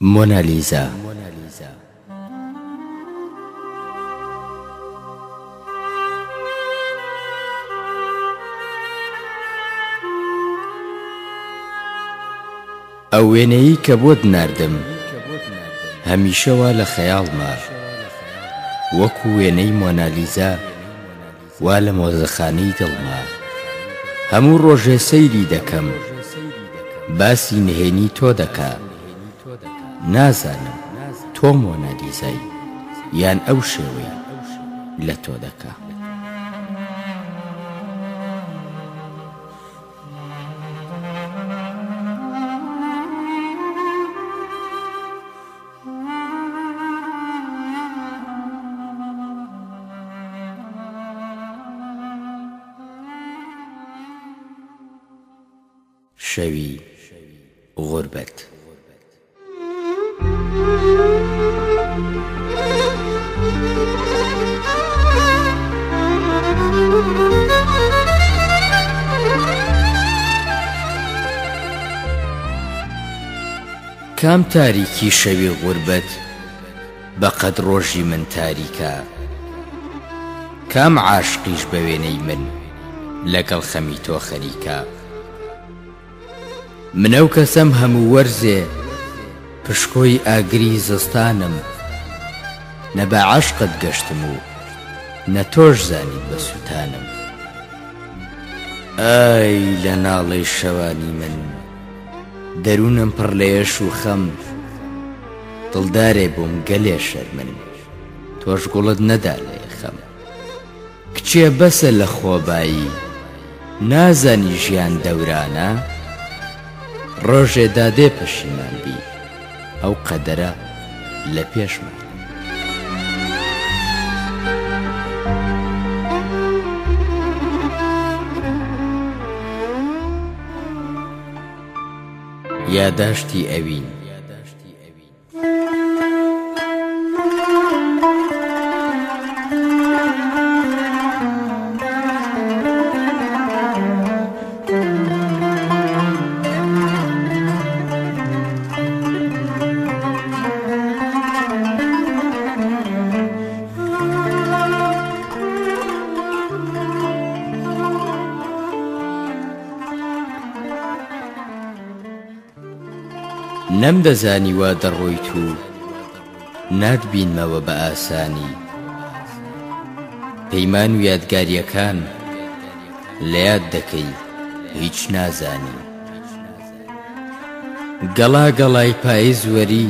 موناليزا. ئەو وێنەی کە بۆت ناردم هەمیشەوە لە خەیاڵما، وەکو وێنەی مۆنالیزا وا لە مۆزەخانەی دڵما. هەموو ڕۆژێ سەیری دەکەم، باسی نهێنی تۆ دەکا. نازانم تۆ مۆنالیزای یان ئەو شێوەی لە تۆ دەکا. شەوی غوربەت. کام تاریکی شەوی غوربەت بەقەد ڕۆژی من تاریکە، کام عاشقیش بە وێنەی من لەگەڵ خەمی تۆ خەریکە. منەو کەسەم هەموو وەرزێ پشکۆی ئاگری زستانم، نە بە عاشقت گەشتم و نە تۆش زانیت بە سوتانم. ئای لە ناڵەی شەوانی من دەروونم پڕ لە یەش و خەم، دڵدارێ بووم گەلێ شەرمن تۆش گوڵت نەدا لە یەخەم. کچێ بەسە لە خۆبایی نازانی ژیان دەورانە، ڕۆژێ دادێ پەشیمان بی ئەو قەدەرە لە پێشمان. یاداشتی ئەوین. نەمدەزانی وا دەڕۆیت و ناتبینمەوە بە ئاسانی، پەیمان و یادگاریەکان لە یاد دەکەی هیچ نازانی. گەڵا گەڵای پاییز وەری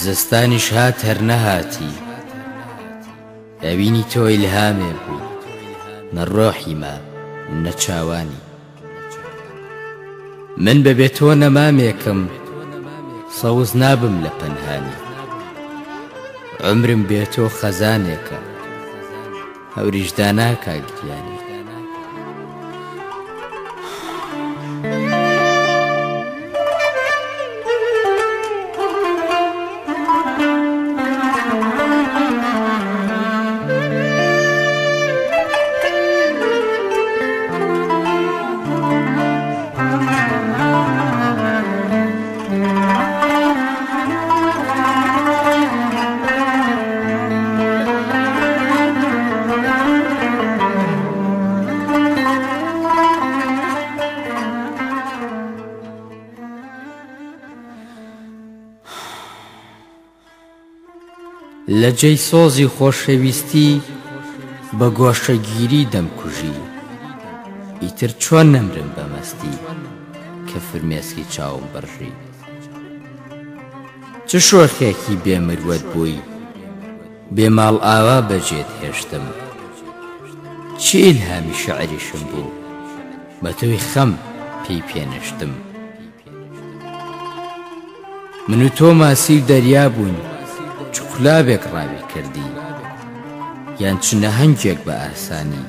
زستانیش هات هەر نەهاتی، ئەبینی تۆ ئیلهامێ بوو نە ڕۆحیمە نە چاوانی. من بەبێ تۆ نەمامێکم سەوز نابم لە پەنهانی، عمرم بێ تۆ خەزانێکە هەوریشدا ناکا گریانی. لە جێی سۆزی خۆشەویستی بە گۆشەگیری دەمکوژی، ئیتر چۆن نەمرم بەمەستی کە فرمێسکی چاوم بڕژی. چ شۆخێکی بێمروەت بووی بێماڵ ئاوا بەجێت هێشتم، چی ئیلهامی شەعریشم بوو بە تۆی خەم پێی پێنەشتم. من و تۆ ماسی دەریا بووین چوقلابێک ڕاوی کردی، یان چ نەهەنگێک بە ئاسانی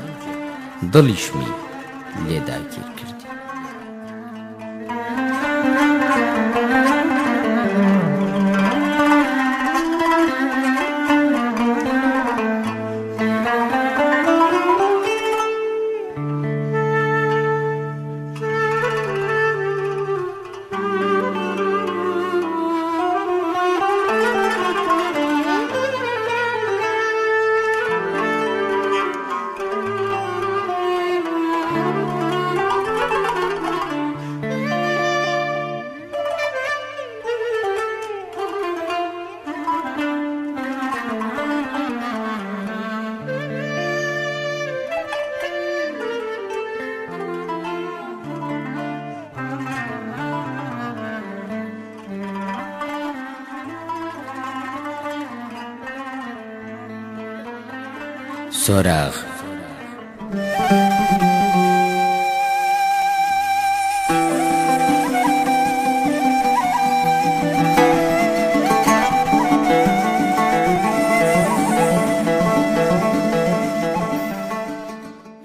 دڵیشمی لێداگیر کردی. سۆراغ.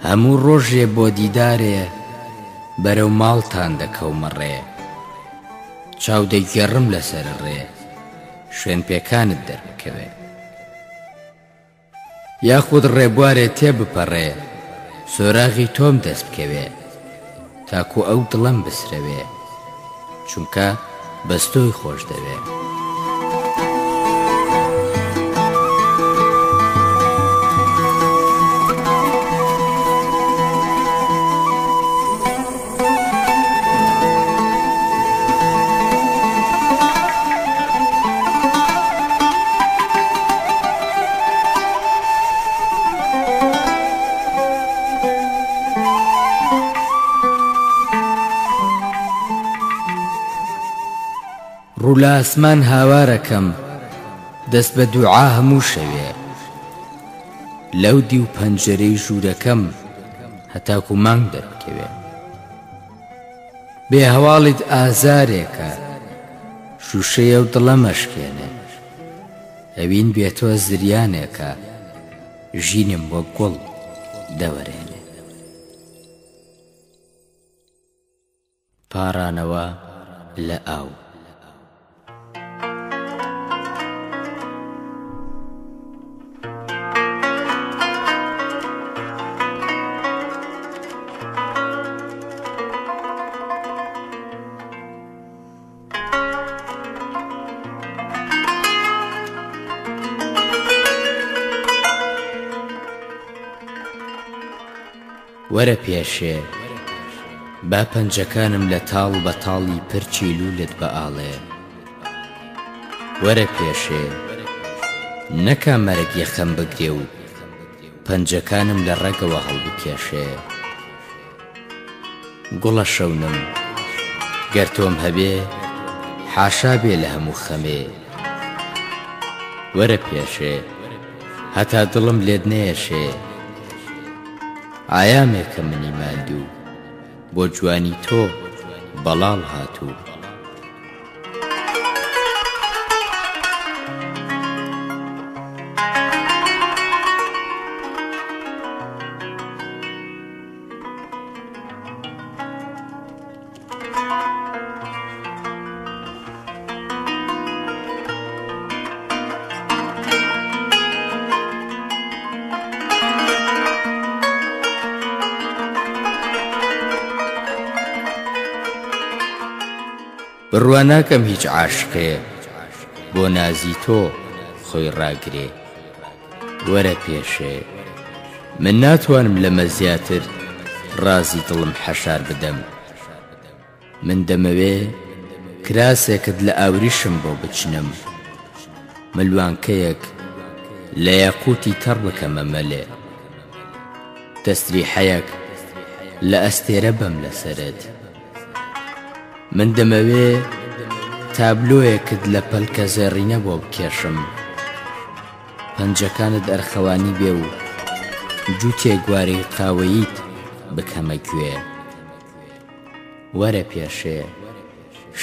هەموو ڕۆژێ بۆ دیدارێ بەرەو ماڵتان دەکەومە ڕێ، چاو دەیگەڕم لەسەر ڕێ شوێن پێکانت دەربکەوێ، یاخود ڕێبوارێ تێبپەڕێ سۆراغی تۆم دەست بکەوێ، تاکو ئەو دڵم بسرەوێ چونکە بەستۆی خۆش دەوێ. ڕوو لە ئاسمان هاوارەکەم دەست بە دوعا هەموو شەوێ، لەو دی و پەنجەرەی ژوورەکەم هەتاکو مانگ دەربکەوێ، بێ هەواڵیت ئازارێکە شوشەیە و دڵە مەشکێنێ، ئەوین بێتۆ زریانێکە ژینم وە گوڵ دەوەرێنێ. پارانەوە لە ئاو. وەرە پێشێ با پەنجەکانم لە تاڵ بە تاڵی پرچی لولت بە ئاڵێ، وەرە پێشێ نەکا مەرگ یەخەم بگرێ و پەنجەکانم لە ڕێگەوە هەڵبکێشێ، گوڵە شەونم گەر تۆم هەبێ حاشا بێ لە هەموو خەمێ، وەرە پێشێ هەتا دڵم لێت نەیەشێ، ئایامێکە منی ماندوو بۆ جوانی تۆ بەڵاڵ هاتوو. بڕوا ناکەم هیچ عاشقێ بۆ نازی تۆ خۆی ڕاگرێ، وەرە پێشێ من ناتوانم لەمە زیاتر ڕازی دڵم حەشار بدەم، من دەمەوێ کراسێکت لە ئاوریشم بۆ بچنم، ملوانکەیەک لە یاقوتی تەڕ بکەمە مەلێ، تەسریحەیەک لە ئەستێرە بەم لەسەرت، من دەمەوێ تابلۆیەکت لە پەلکە زێڕینە بۆ بکێشم، پەنجەکانت ئەرخەوانی بێ و جووتێک گوارەی قاوەییت بکەمە گوێ، وەرە پێشێ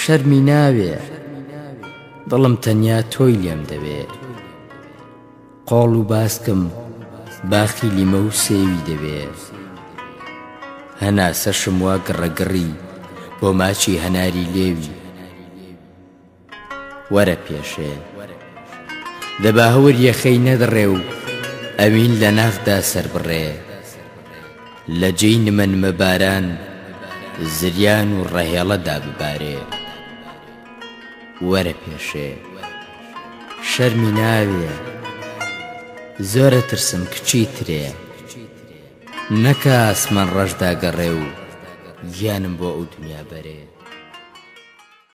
شەرمی ناوێ دڵم تەنیا تۆی لێم دەوێ، قۆڵ و باسکم باخی لیمە و سێوی دەوێ، هەناسەشم وا گڕەگڕی بۆ ماچی هەناری لێوی، وەرە پێشێ دەبا هەور یەخەی نەدڕێ و ئەوین لە ناخدا سەر بڕێ، لە جێی نمەنمە باران زریان و ڕەهێڵەدا ببارێ، وەرە پێشێ شەرمی ناوێ زۆرە ترسم کچی ترێ، نەکە ئاسمان ڕەشدا گەڕێ و گیانم بۆ ئەو دنیا بەرێ.